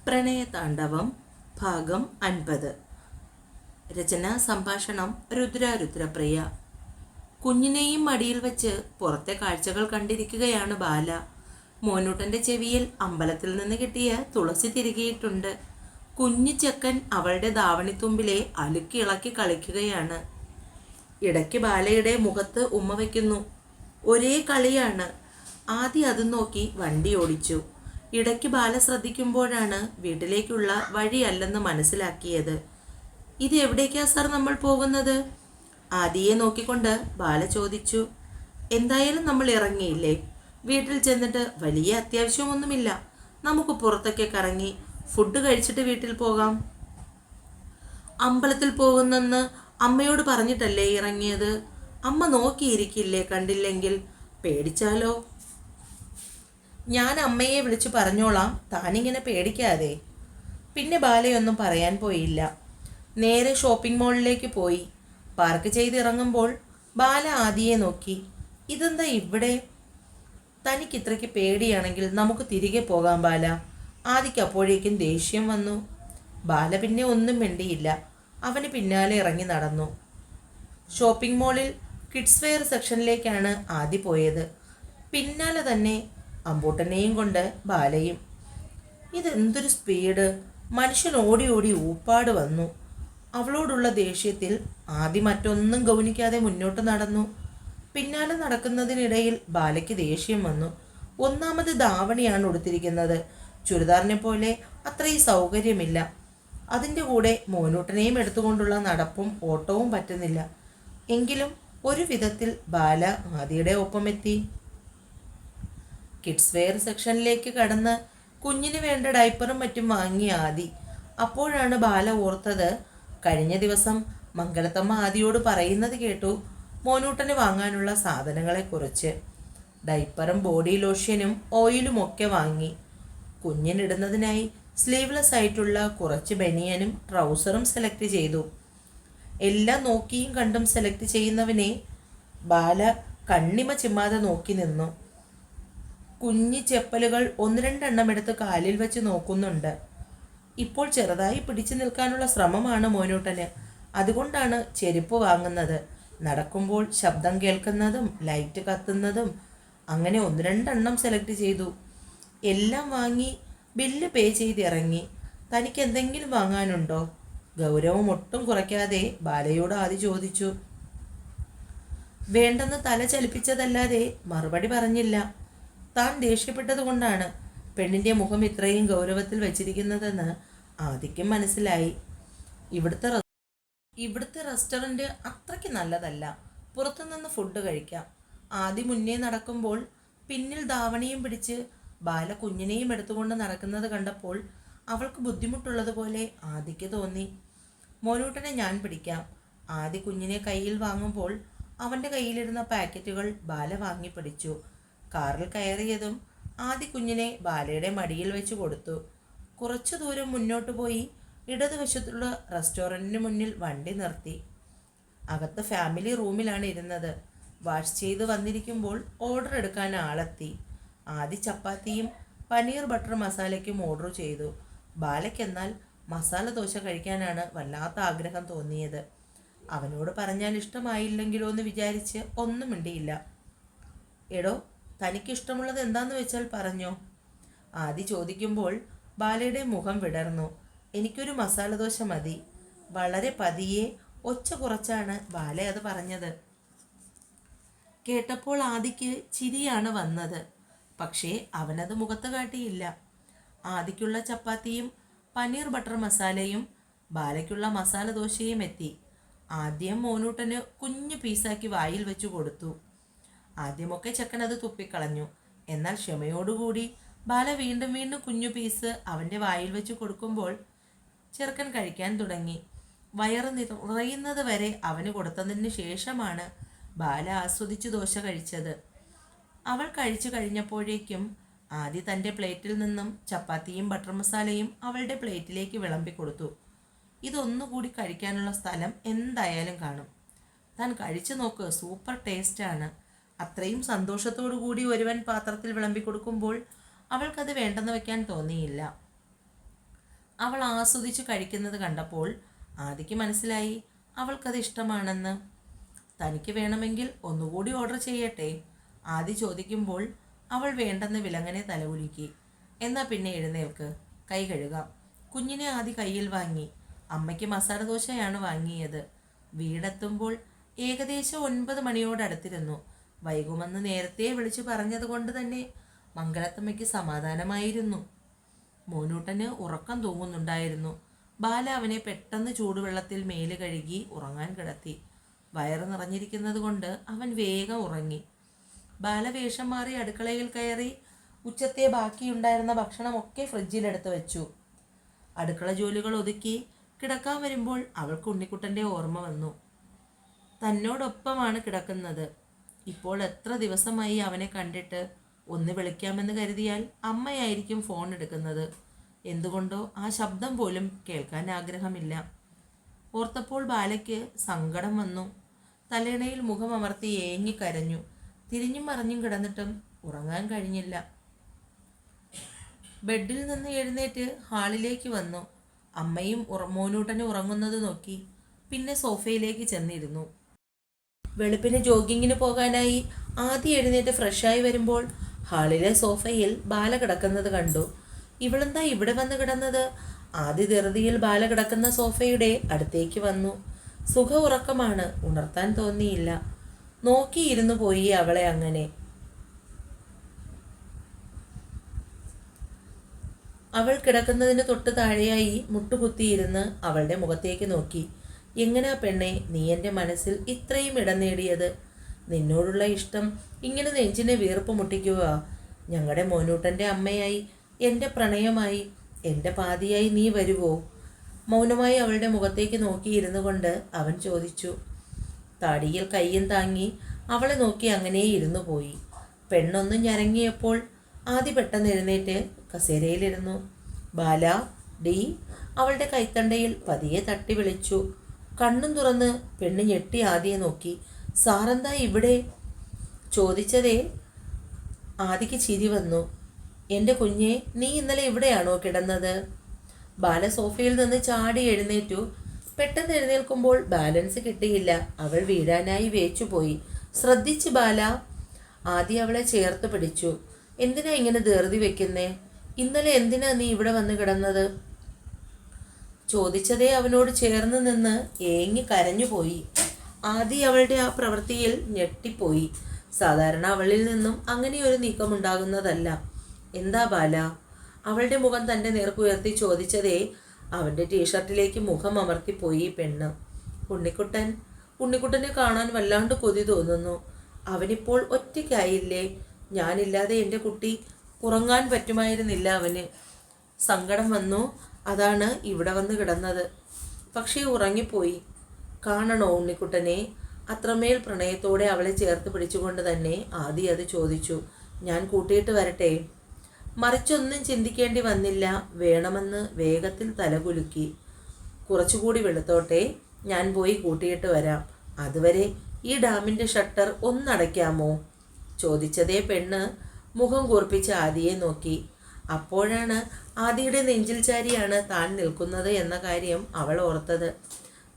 പ്രണയതാണ്ഡവം ഭാഗം 50. രചന സംഭാഷണം രുദ്രപ്രിയ. കുഞ്ഞിനെയും മടിയിൽ വെച്ച് പുറത്തെ കാഴ്ചകൾ കണ്ടിരിക്കുകയാണ് ബാല. മോനൂട്ടൻ്റെ ചെവിയിൽ അമ്പലത്തിൽ നിന്ന് കിട്ടിയ തുളസി തിരികെയിട്ടുണ്ട്. കുഞ്ഞു ചെക്കൻ അവളുടെ ധാവണിത്തുമ്പിലെ അലുക്കി ഇളക്കി കളിക്കുകയാണ്. ഇടയ്ക്ക് ബാലയുടെ മുഖത്ത് ഉമ്മ വയ്ക്കുന്നു. ഒരേ കളിയാണ്. ആദ്യം അത് നോക്കി വണ്ടി ഓടിച്ചു. ഇടയ്ക്ക് ബാല ശ്രദ്ധിക്കുമ്പോഴാണ് വീട്ടിലേക്കുള്ള വഴിയല്ലെന്ന് മനസ്സിലാക്കിയത്. ഇത് എവിടേക്കാ സാർ നമ്മൾ പോകുന്നത്? ആദിയെ നോക്കിക്കൊണ്ട് ബാല ചോദിച്ചു. എന്തായാലും നമ്മൾ ഇറങ്ങിയില്ലേ, വീട്ടിൽ ചെന്നിട്ട് വലിയ അത്യാവശ്യമൊന്നുമില്ല. നമുക്ക് പുറത്തൊക്കെ കറങ്ങി ഫുഡ് കഴിച്ചിട്ട് വീട്ടിൽ പോകാം. അമ്പലത്തിൽ പോകുന്നെന്ന് അമ്മയോട് പറഞ്ഞിട്ടല്ലേ ഇറങ്ങിയത്? അമ്മ നോക്കിയിരിക്കില്ലേ കണ്ടില്ലെങ്കിൽ? പേടിച്ചാലോ? ഞാൻ അമ്മയെ വിളിച്ചു പറഞ്ഞോളാം, താനിങ്ങനെ പേടിക്കാതെ. പിന്നെ ബാലയൊന്നും പറയാൻ പോയില്ല. നേരെ ഷോപ്പിംഗ് മാളിലേക്ക് പോയി. പാർക്ക് ചെയ്തിറങ്ങുമ്പോൾ ബാല ആദിയെ നോക്കി. ഇതെന്താ ഇവിടെ? തനിക്ക് ഇത്രയ്ക്ക് പേടിയാണെങ്കിൽ നമുക്ക് തിരികെ പോകാം ബാല. ആദിക്ക് അപ്പോഴേക്കും ദേഷ്യം വന്നു. ബാല പിന്നെ ഒന്നും മിണ്ടിയില്ല. അവന് പിന്നാലെ ഇറങ്ങി നടന്നു. ഷോപ്പിംഗ് മാളിൽ കിഡ്സ് വെയർ സെക്ഷനിലേക്കാണ് ആദി പോയത്. പിന്നാലെ തന്നെ അമ്പൂട്ടനെയും കൊണ്ട് ബാലയും. ഇതെന്തൊരു സ്പീഡ്! മനുഷ്യൻ ഓടി ഓടി ഊപ്പാട് വന്നു. അവളോടുള്ള ദേഷ്യത്തിൽ ആദ്യം മറ്റൊന്നും ഗൗനിക്കാതെ മുന്നോട്ട് നടന്നു. പിന്നാലെ നടക്കുന്നതിനിടയിൽ ബാലയ്ക്ക് ദേഷ്യം വന്നു. ഒന്നാമത് ധാവണിയാണ് ഉടുത്തിരിക്കുന്നത്. ചുരിദാറിനെ പോലെ അത്രയും സൗകര്യമില്ല. അതിൻ്റെ കൂടെ മോനൂട്ടനെയും എടുത്തുകൊണ്ടുള്ള നടപ്പും ഓട്ടവും പറ്റുന്നില്ല. എങ്കിലും ഒരു വിധത്തിൽ ബാല ആദിയുടെ ഒപ്പമെത്തി. കിഡ്സ് വെയർ സെക്ഷനിലേക്ക് കടന്ന് കുഞ്ഞിന് വേണ്ട ഡൈപ്പറും മറ്റും വാങ്ങിയ ആദി. അപ്പോഴാണ് ബാല ഓർത്തത്, കഴിഞ്ഞ ദിവസം മംഗലത്തമ്മ ആദിയോട് പറയുന്നത് കേട്ടു മോനൂട്ടന് വാങ്ങാനുള്ള സാധനങ്ങളെക്കുറിച്ച്. ഡൈപ്പറും ബോഡി ലോഷ്യനും ഓയിലും ഒക്കെ വാങ്ങി. കുഞ്ഞിനിടുന്നതിനായി സ്ലീവ്ലെസ് ആയിട്ടുള്ള കുറച്ച് ബനിയനും ട്രൗസറും സെലക്ട് ചെയ്തു. എല്ലാം നോക്കിയും കണ്ടും സെലക്ട് ചെയ്യുന്നവനെ ബാല കണ്ണിമ ചിമ്മാതെ നോക്കി നിന്നു. കുഞ്ഞി ചെപ്പലുകൾ ഒന്ന് രണ്ടെണ്ണം എടുത്ത് കാലിൽ വെച്ച് നോക്കുന്നുണ്ട്. ഇപ്പോൾ ചെറുതായി പിടിച്ചു നിൽക്കാനുള്ള ശ്രമമാണ് മോനൂട്ടന്. അതുകൊണ്ടാണ് ചെരുപ്പ് വാങ്ങുന്നത്. നടക്കുമ്പോൾ ശബ്ദം കേൾക്കുന്നതും ലൈറ്റ് കത്തുന്നതും അങ്ങനെ ഒന്ന് രണ്ടെണ്ണം സെലക്ട് ചെയ്തു. എല്ലാം വാങ്ങി ബില്ല് പേ ചെയ്തിറങ്ങി. തനിക്ക് എന്തെങ്കിലും വാങ്ങാനുണ്ടോ? ഗൗരവം ഒട്ടും കുറയ്ക്കാതെ ബാലയോട് ആദ്യം ചോദിച്ചു. വേണ്ടെന്ന് തല ചലിപ്പിച്ചതല്ലാതെ മറുപടി പറഞ്ഞില്ല. താൻ ദേഷ്യപ്പെട്ടത് കൊണ്ടാണ് പെണ്ണിൻ്റെ മുഖം ഇത്രയും ഗൗരവത്തിൽ വെച്ചിരിക്കുന്നതെന്ന് ആദിക്കും മനസ്സിലായി. ഇവിടുത്തെ റെസ്റ്റോറൻറ്റ് അത്രയ്ക്ക് നല്ലതല്ല. പുറത്തുനിന്ന് ഫുഡ് കഴിക്കാം. ആദി മുന്നേ നടക്കുമ്പോൾ പിന്നിൽ ധാവണിയും പിടിച്ച് ബാല കുഞ്ഞിനെയും എടുത്തുകൊണ്ട് നടക്കുന്നത് കണ്ടപ്പോൾ അവൾക്ക് ബുദ്ധിമുട്ടുള്ളതുപോലെ ആദിക്ക് തോന്നി. മോനൂട്ടനെ ഞാൻ പിടിക്കാം. ആദി കുഞ്ഞിനെ കയ്യിൽ വാങ്ങുമ്പോൾ അവൻ്റെ കയ്യിലിരുന്ന പാക്കറ്റുകൾ ബാല വാങ്ങി പിടിച്ചു. കാറിൽ കയറിയതും ആദി കുഞ്ഞിനെ ബാലയുടെ മടിയിൽ വെച്ച് കൊടുത്തു. കുറച്ചു ദൂരം മുന്നോട്ട് പോയി ഇടതുവശത്തുള്ള റെസ്റ്റോറൻറ്റിന് മുന്നിൽ വണ്ടി നിർത്തി. അകത്ത് ഫാമിലി റൂമിലാണ് ഇരുന്നത്. വാഷ് ചെയ്ത് വന്നിരിക്കുമ്പോൾ ഓർഡർ എടുക്കാൻ ആളെത്തി. ആദി ചപ്പാത്തിയും പനീർ ബട്ടർ മസാലയ്ക്കും ഓർഡർ ചെയ്തു. ബാലയ്ക്കെന്നാൽ മസാല ദോശ കഴിക്കാനാണ് വല്ലാത്ത ആഗ്രഹം തോന്നിയത്. അവനോട് പറഞ്ഞാൽ ഇഷ്ടമായില്ലെങ്കിലോ എന്ന് വിചാരിച്ച് ഒന്നും മിണ്ടിയില്ല. എടോ, തനിക്കിഷ്ടമുള്ളത് എന്താന്ന് വെച്ചാൽ പറഞ്ഞോ? ആദി ചോദിക്കുമ്പോൾ ബാലയുടെ മുഖം വിടർന്നു. എനിക്കൊരു മസാല ദോശ മതി. വളരെ പതിയെ ഒച്ച കുറച്ചാണ് ബാല അത് പറഞ്ഞത്. കേട്ടപ്പോൾ ആദിക്ക് ചിരിയാണ് വന്നത്. പക്ഷേ അവനത് മുഖത്ത് കാട്ടിയില്ല. ആദിക്കുള്ള ചപ്പാത്തിയും പനീർ ബട്ടർ മസാലയും ബാലയ്ക്കുള്ള മസാല ദോശയും എത്തി. ആദ്യം മോനൂട്ടന് കുഞ്ഞു പീസാക്കി വായിൽ വെച്ചു കൊടുത്തു. ആദ്യമൊക്കെ ചെക്കൻ അത് തുപ്പിക്കളഞ്ഞു. എന്നാൽ ക്ഷമയോടുകൂടി ബാല വീണ്ടും വീണ്ടും കുഞ്ഞു പീസ് അവൻ്റെ വായിൽ വെച്ച് കൊടുക്കുമ്പോൾ ചെറുക്കൻ കഴിക്കാൻ തുടങ്ങി. വയറ് നിറയുന്നത് വരെ അവന് കൊടുത്തതിന് ശേഷമാണ് ബാല ആസ്വദിച്ച് ദോശ കഴിച്ചത്. അവൾ കഴിച്ചു കഴിഞ്ഞപ്പോഴേക്കും ആദ്യ തൻ്റെ പ്ലേറ്റിൽ നിന്നും ചപ്പാത്തിയും ബട്ടർ മസാലയും അവളുടെ പ്ലേറ്റിലേക്ക് വിളമ്പി കൊടുത്തു. ഇതൊന്നുകൂടി കഴിക്കാനുള്ള സ്ഥലം എന്തായാലും കാണും. താൻ കഴിച്ചു നോക്ക്, സൂപ്പർ ടേസ്റ്റാണ്. അത്രയും സന്തോഷത്തോടു കൂടി ഒരുവൻ പാത്രത്തിൽ വിളമ്പി കൊടുക്കുമ്പോൾ അവൾക്കത് വേണ്ടെന്ന് വയ്ക്കാൻ തോന്നിയില്ല. അവൾ ആസ്വദിച്ചു കഴിക്കുന്നത് കണ്ടപ്പോൾ ആദിക്ക് മനസ്സിലായി അവൾക്കത് ഇഷ്ടമാണെന്ന്. തനിക്ക് വേണമെങ്കിൽ ഒന്നുകൂടി ഓർഡർ ചെയ്യട്ടെ? ആദി ചോദിക്കുമ്പോൾ അവൾ വേണ്ടെന്ന് വിലങ്ങനെ തലകുലുക്കി. എന്നാ പിന്നെ എഴുന്നേൽക്ക്, കൈ കഴുകാം. കുഞ്ഞിനെ ആദി കയ്യിൽ വാങ്ങി. അമ്മയ്ക്ക് മസാല ദോശയാണ് വാങ്ങിയത്. വീടെത്തുമ്പോൾ ഏകദേശം 9 മണിയോടടുത്തിരുന്നു. വൈകുമെന്ന് നേരത്തെ വിളിച്ചു പറഞ്ഞതുകൊണ്ട് തന്നെ മംഗലത്തമ്മയ്ക്ക് സമാധാനമായിരുന്നു. മോനൂട്ടന് ഉറക്കം തൂങ്ങുന്നുണ്ടായിരുന്നു. ബാല അവനെ പെട്ടെന്ന് ചൂടുവെള്ളത്തിൽ മേല് കഴുകി ഉറങ്ങാൻ കിടത്തി. വയറ് നിറഞ്ഞിരിക്കുന്നത് കൊണ്ട് അവൻ വേഗം ഉറങ്ങി. ബാല വേഷം മാറി അടുക്കളയിൽ കയറി ഉച്ചത്തെ ബാക്കിയുണ്ടായിരുന്ന ഭക്ഷണമൊക്കെ ഫ്രിഡ്ജിലെടുത്ത് വെച്ചു. അടുക്കള ജോലികൾ ഒതുക്കി കിടക്കാൻ വരുമ്പോൾ അവൾക്ക് ഉണ്ണിക്കുട്ടൻ്റെ ഓർമ്മ വന്നു. തന്നോടൊപ്പമാണ് കിടക്കുന്നത്. ഇപ്പോൾ എത്ര ദിവസമായി അവനെ കണ്ടിട്ട്. ഒന്ന് വിളിക്കാമെന്ന് കരുതിയാൽ അമ്മയായിരിക്കും ഫോൺ എടുക്കുന്നത്. എന്തുകൊണ്ടോ ആ ശബ്ദം പോലും കേൾക്കാൻ ആഗ്രഹമില്ല. ഓർത്തപ്പോൾ ബാലയ്ക്ക് സങ്കടം വന്നു. തലയിണയിൽ മുഖം അമർത്തി ഏങ്ങിക്കരഞ്ഞു. തിരിഞ്ഞും മറിഞ്ഞും കിടന്നിട്ടും ഉറങ്ങാൻ കഴിഞ്ഞില്ല. ബെഡിൽ നിന്ന് എഴുന്നേറ്റ് ഹാളിലേക്ക് വന്നു. അമ്മയും മോനൂട്ടന് ഉറങ്ങുന്നത് നോക്കി. പിന്നെ സോഫയിലേക്ക് ചെന്നിരുന്നു. വെളുപ്പിന് ജോഗിങ്ങിന് പോകാനായി ആദ്യം എഴുന്നേറ്റ് ഫ്രഷായി വരുമ്പോൾ ഹാളിലെ സോഫയിൽ ബാല കിടക്കുന്നത് കണ്ടു. ഇവളെന്താ ഇവിടെ വന്ന് കിടന്നത്? ആദ്യ ധൃതിയിൽ ബാല കിടക്കുന്ന സോഫയുടെ അടുത്തേക്ക് വന്നു. സുഖ ഉറക്കമാണ്, ഉണർത്താൻ തോന്നിയില്ല. നോക്കിയിരുന്നു പോയി അവളെ അങ്ങനെ. അവൾ കിടക്കുന്നതിന് തൊട്ട് താഴെയായി മുട്ടുകുത്തിയിരുന്ന് അവളുടെ മുഖത്തേക്ക് നോക്കി. എങ്ങനാ പെണ്ണെ നീ എൻ്റെ മനസ്സിൽ ഇത്രയും ഇടം നേടിയത്? നിന്നോടുള്ള ഇഷ്ടം ഇങ്ങനെ നെഞ്ചിനെ വീർപ്പ് മുട്ടിക്കുക. ഞങ്ങളുടെ മോനൂട്ടൻ്റെ അമ്മയായി, എൻ്റെ പ്രണയമായി, എൻ്റെ പാതിയായി നീ വരുവോ? മൗനമായി അവളുടെ മുഖത്തേക്ക് നോക്കിയിരുന്നു കൊണ്ട് അവൻ ചോദിച്ചു. താടിയിൽ കയ്യും താങ്ങി അവളെ നോക്കി അങ്ങനെ ഇരുന്നു പോയി. പെണ്ണൊന്നും ഞരങ്ങിയപ്പോൾ ആദ്യ പെട്ടെന്ന് എഴുന്നേറ്റ് കസേരയിലിരുന്നു. ബാല ഡി അവളുടെ കൈത്തണ്ടയിൽ പതിയെ തട്ടി വിളിച്ചു. കണ്ണും തുറന്ന് പെണ്ണ് ഞെട്ടി ആദിയെ നോക്കി. സാറെന്താ ഇവിടെ? ചോദിച്ചതേ ആദിക്ക് ചിരി വന്നു. എൻ്റെ കുഞ്ഞെ, നീ ഇന്നലെ ഇവിടെയാണോ കിടന്നത്? ബാല സോഫയിൽ നിന്ന് ചാടി എഴുന്നേറ്റു. പെട്ടെന്ന് എഴുന്നേൽക്കുമ്പോൾ ബാലൻസ് കിട്ടിയില്ല. അവൾ വീഴാനായി വേച്ചുപോയി. ശ്രദ്ധിച്ച് ബാല. ആദ്യം അവളെ ചേർത്ത് പിടിച്ചു. എന്തിനാ ഇങ്ങനെ ധൃതി വെക്കുന്നേ? ഇന്നലെ എന്തിനാ നീ ഇവിടെ വന്ന് കിടന്നത്? ചോദിച്ചതേ അവനോട് ചേർന്ന് നിന്ന് ഏങ്ങി കരഞ്ഞുപോയി. ആദ്യം അവളുടെ ആ പ്രവൃത്തിയിൽ ഞെട്ടിപ്പോയി. സാധാരണ അവളിൽ നിന്നും അങ്ങനെ ഒരു നീക്കമുണ്ടാകുന്നതല്ല. എന്താ ബാല? അവളുടെ മുഖം തൻ്റെ നേർക്കുയർത്തി ചോദിച്ചതേ അവൻ്റെ ടീഷർട്ടിലേക്ക് മുഖം അമർത്തിപ്പോയി പെണ്ണ്. ഉണ്ണിക്കുട്ടനെ കാണാൻ വല്ലാണ്ട് കൊതി തോന്നുന്നു. അവനിപ്പോൾ ഒറ്റയ്ക്കായില്ലേ? ഞാനില്ലാതെ എൻ്റെ കുട്ടി ഉറങ്ങാൻ പറ്റുമായിരുന്നില്ല അവന്. സങ്കടം വന്നു, അതാണ് ഇവിടെ വന്ന് കിടന്നത്. പക്ഷേ ഉറങ്ങിപ്പോയി. കാണണോ ഉണ്ണിക്കുട്ടനെ? അത്രമേൽ പ്രണയത്തോടെ അവളെ ചേർത്ത് പിടിച്ചുകൊണ്ട് തന്നെ ആദ്യം അത് ചോദിച്ചു. ഞാൻ കൂട്ടിയിട്ട് വരട്ടെ? മറിച്ചൊന്നും ചിന്തിക്കേണ്ടി വന്നില്ല. വേണമെന്ന് വേഗത്തിൽ തലകുലുക്കി. കുറച്ചുകൂടി വെളുത്തോട്ടെ, ഞാൻ പോയി കൂട്ടിയിട്ട് വരാം. അതുവരെ ഈ ഡാമിൻ്റെ ഷട്ടർ ഒന്നടയ്ക്കാമോ? ചോദിച്ചതേ പെണ്ണ് മുഖം കൂർപ്പിച്ച് ആദിയെ നോക്കി. അപ്പോഴാണ് ആദിയുടെ നെഞ്ചിൽ ചാരിയാണ് താൻ നിൽക്കുന്നത് എന്ന കാര്യം അവൾ ഓർത്തത്.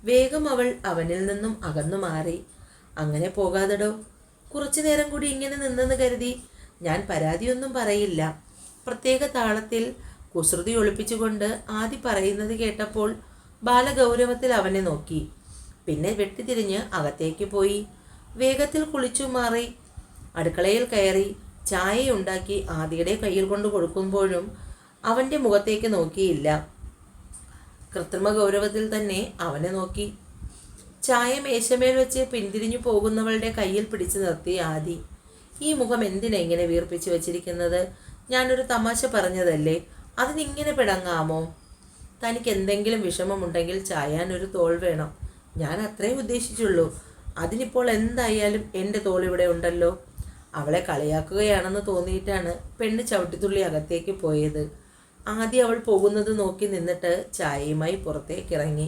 വേഗം അവൾ അവനിൽ നിന്നും അകന്നു മാറി. അങ്ങനെ പോകാതെടോ, കുറച്ചു നേരം കൂടി ഇങ്ങനെ നിന്നെന്ന് കരുതി ഞാൻ പരാതിയൊന്നും പറയില്ല. പ്രത്യേക താളത്തിൽ കുസൃതി ഒളിപ്പിച്ചുകൊണ്ട് ആദി പറയുന്നത് കേട്ടപ്പോൾ ബാലഗൗരവത്തിൽ അവനെ നോക്കി. പിന്നെ വെട്ടിത്തിരിഞ്ഞ് അകത്തേക്ക് പോയി. വേഗത്തിൽ കുളിച്ചു മാറി അടുക്കളയിൽ കയറി ചായയുണ്ടാക്കി ആദിയുടെ കയ്യിൽ കൊണ്ട് കൊടുക്കുമ്പോഴും അവൻ്റെ മുഖത്തേക്ക് നോക്കിയില്ല. കൃത്രിമ ഗൗരവത്തിൽ തന്നെ അവനെ നോക്കി. ചായ മേശമേൽ വെച്ച് പിന്തിരിഞ്ഞു പോകുന്നവളുടെ കയ്യിൽ പിടിച്ചു നിർത്തി ആദി. ഈ മുഖം എന്തിനാ ഇങ്ങനെ വീർപ്പിച്ചു വെച്ചിരിക്കുന്നത്? ഞാനൊരു തമാശ പറഞ്ഞതല്ലേ, അതിനിങ്ങനെ പിടങ്ങാമോ? തനിക്ക് എന്തെങ്കിലും വിഷമമുണ്ടെങ്കിൽ ചായാൻ ഒരു തോൾ വേണം. ഞാൻ അത്രേ ഉദ്ദേശിച്ചുള്ളൂ. അതിനിപ്പോൾ എന്തായാലും എൻ്റെ തോൾ ഇവിടെ ഉണ്ടല്ലോ. അവളെ കളിയാക്കുകയാണെന്ന് തോന്നിയിട്ടാണ് പെണ്ണ് ചവിട്ടിത്തുള്ളി അകത്തേക്ക് പോയത്. ആദ്യം അവൾ പോകുന്നത് നോക്കി നിന്നിട്ട് ചായയുമായി പുറത്തേക്ക് ഇറങ്ങി.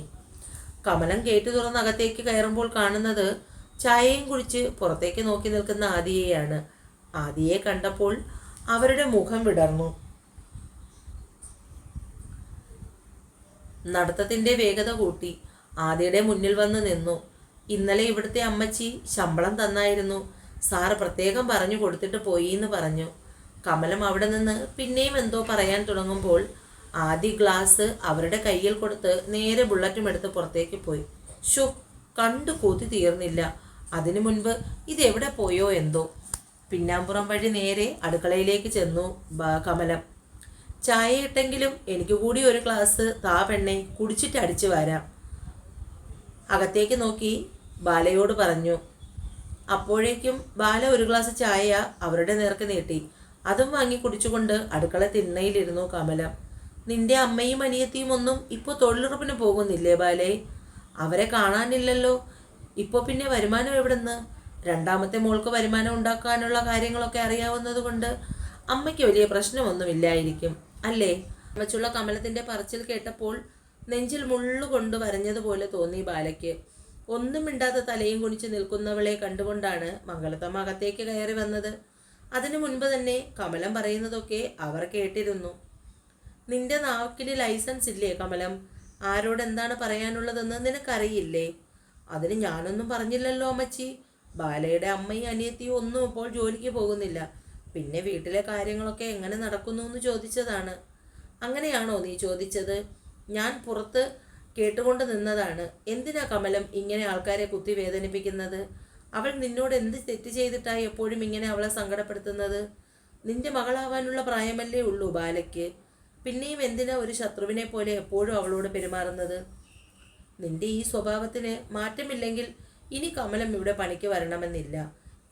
കമലം ഗേറ്റ് തുറന്ന് അകത്തേക്ക് കയറുമ്പോൾ കാണുന്നത് ചായയും കുടിച്ച് പുറത്തേക്ക് നോക്കി നിൽക്കുന്ന ആദിയെയാണ്. ആദിയെ കണ്ടപ്പോൾ അവരുടെ മുഖം വിടർന്നു. നടത്തത്തിൻ്റെ വേഗത കൂട്ടി ആദിയുടെ മുന്നിൽ വന്ന് നിന്നു. ഇന്നലെ ഇവിടുത്തെ അമ്മച്ചി ശമ്പളം തന്നായിരുന്നു. സാറ് പ്രത്യേകം പറഞ്ഞു കൊടുത്തിട്ട് പോയി എന്ന് പറഞ്ഞു. കമലം അവിടെ നിന്ന് പിന്നെയും എന്തോ പറയാൻ തുടങ്ങുമ്പോൾ ആദ്യ ഗ്ലാസ് അവരുടെ കയ്യിൽ കൊടുത്ത് നേരെ ബുള്ളറ്റും എടുത്ത് പുറത്തേക്ക് പോയി. ഷോ, കണ്ടു കൊതി തീർന്നില്ല. അതിനു മുൻപ് ഇതെവിടെ പോയോ എന്തോ. പിന്നാമ്പുറം വഴി നേരെ അടുക്കളയിലേക്ക് ചെന്നു കമലം. ചായ ഇട്ടെങ്കിലും എനിക്ക് കൂടി ഒരു ഗ്ലാസ് താ പെണ്ണെ, കുടിച്ചിട്ട് അടിച്ചു വരാം. അകത്തേക്ക് നോക്കി ബാലയോട് പറഞ്ഞു. അപ്പോഴേക്കും ബാല ഒരു ഗ്ലാസ് ചായ അവരുടെ നേർക്ക് നീട്ടി. അതും വാങ്ങി കുടിച്ചുകൊണ്ട് അടുക്കള തിണ്ണയിലിരുന്നു കമലം. നിന്റെ അമ്മയും അനിയത്തിയും ഒന്നും ഇപ്പോൾ തൊഴിലുറപ്പിന് പോകുന്നില്ലേ ബാലേ? അവരെ കാണാനില്ലല്ലോ. ഇപ്പോൾ പിന്നെ വരുമാനം എവിടുന്ന്? രണ്ടാമത്തെ മോൾക്ക് വരുമാനം ഉണ്ടാക്കാനുള്ള കാര്യങ്ങളൊക്കെ അറിയാവുന്നത് കൊണ്ട് അമ്മയ്ക്ക് വലിയ പ്രശ്നമൊന്നുമില്ലായിരിക്കും അല്ലേ? അമ്മച്ചുള്ള കമലത്തിൻ്റെ പറച്ചിൽ കേട്ടപ്പോൾ നെഞ്ചിൽ മുള്ളുകൊണ്ട് വരഞ്ഞതുപോലെ തോന്നി ബാലയ്ക്ക്. ഒന്നും മിണ്ടാതെ തലയും കുനിച്ച് നിൽക്കുന്നവളെ കണ്ടുകൊണ്ടാണ് മംഗലത്തമ്മ അകത്തേക്ക് കയറി വന്നത്. അതിനു മുൻപ് തന്നെ കമലം പറയുന്നതൊക്കെ അവർ കേട്ടിരുന്നു. നിന്റെ നാക്കിന് ലൈസൻസ് ഇല്ലേ കമലം? ആരോട് എന്താണ് പറയാനുള്ളതെന്ന് നിനക്കറിയില്ലേ? അതിന് ഞാനൊന്നും പറഞ്ഞില്ലല്ലോ അമ്മച്ചി. ബാലയുടെ അമ്മയും അനിയത്തിയും ഒന്നും ഇപ്പോൾ ജോലിക്ക് പോകുന്നില്ല. പിന്നെ വീട്ടിലെ കാര്യങ്ങളൊക്കെ എങ്ങനെ നടക്കുന്നു എന്ന് ചോദിച്ചതാണ്. അങ്ങനെയാണോ നീ ചോദിച്ചത്? ഞാൻ പുറത്ത് കേട്ടുകൊണ്ട് നിന്നതാണ്. എന്തിനാ കമലം ഇങ്ങനെ ആൾക്കാരെ കുത്തി വേദനിപ്പിക്കുന്നത്? അവൾ നിന്നോട് എന്ത് തെറ്റ് ചെയ്തിട്ടായി എപ്പോഴും ഇങ്ങനെ അവളെ സങ്കടപ്പെടുത്തുന്നത്? നിന്റെ മകളാവാനുള്ള പ്രായമല്ലേ ഉള്ളൂ ബാലയ്ക്ക്. പിന്നെയും എന്തിനാ ഒരു ശത്രുവിനെ പോലെ എപ്പോഴും അവളോട് പെരുമാറുന്നത്? നിന്റെ ഈ സ്വഭാവത്തിന് മാറ്റമില്ലെങ്കിൽ ഇനി കമലം ഇവിടെ പണിക്ക് വരണമെന്നില്ല.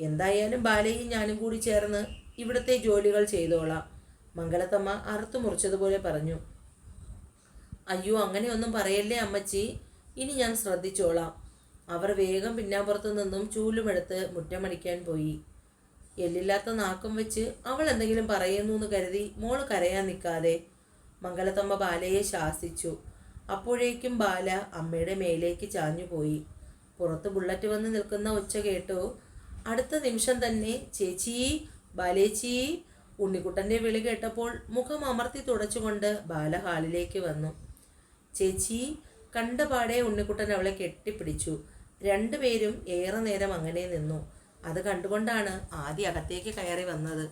എന്തായാലും ബാലയും ഞാനും കൂടി ചേർന്ന് ഇവിടുത്തെ ജോലികൾ ചെയ്തോളാം, മംഗലത്തമ്മ അറുത്തു മുറിച്ചതുപോലെ പറഞ്ഞു. അയ്യോ, അങ്ങനെയൊന്നും പറയല്ലേ അമ്മച്ചി. ഇനി ഞാൻ ശ്രദ്ധിച്ചോളാം. അവർ വേഗം പിന്നാമ്പുറത്തു നിന്നും ചൂലുമെടുത്ത് മുറ്റമടിക്കാൻ പോയി. എല്ലില്ലാത്ത നാക്കും വെച്ച് അവൾ എന്തെങ്കിലും പറയുന്നു എന്ന് കരുതി മോള് കരയാൻ നിൽക്കാതെ, മംഗലത്തമ്മ ബാലയെ ശാസിച്ചു. അപ്പോഴേക്കും ബാല അമ്മയുടെ മേലേക്ക് ചാഞ്ഞുപോയി. പുറത്ത് ബുള്ളറ്റ് വന്ന് നിൽക്കുന്ന ഒച്ച കേട്ടു. അടുത്ത നിമിഷം തന്നെ ചേച്ചി, ബാലേച്ചി, ഉണ്ണിക്കുട്ടൻ്റെ വിളി കേട്ടപ്പോൾ മുഖം അമർത്തി തുടച്ചുകൊണ്ട് ബാല ഹാളിലേക്ക് വന്നു. ചേച്ചി കണ്ടപാടെ ഉണ്ണിക്കുട്ടൻ അവളെ കെട്ടിപ്പിടിച്ചു. രണ്ടുപേരും ഏറെ നേരം അങ്ങനെ നിന്നു. അത് കണ്ടുകൊണ്ടാണ് ആദ്യ അകത്തേക്ക് കയറി വന്നത്.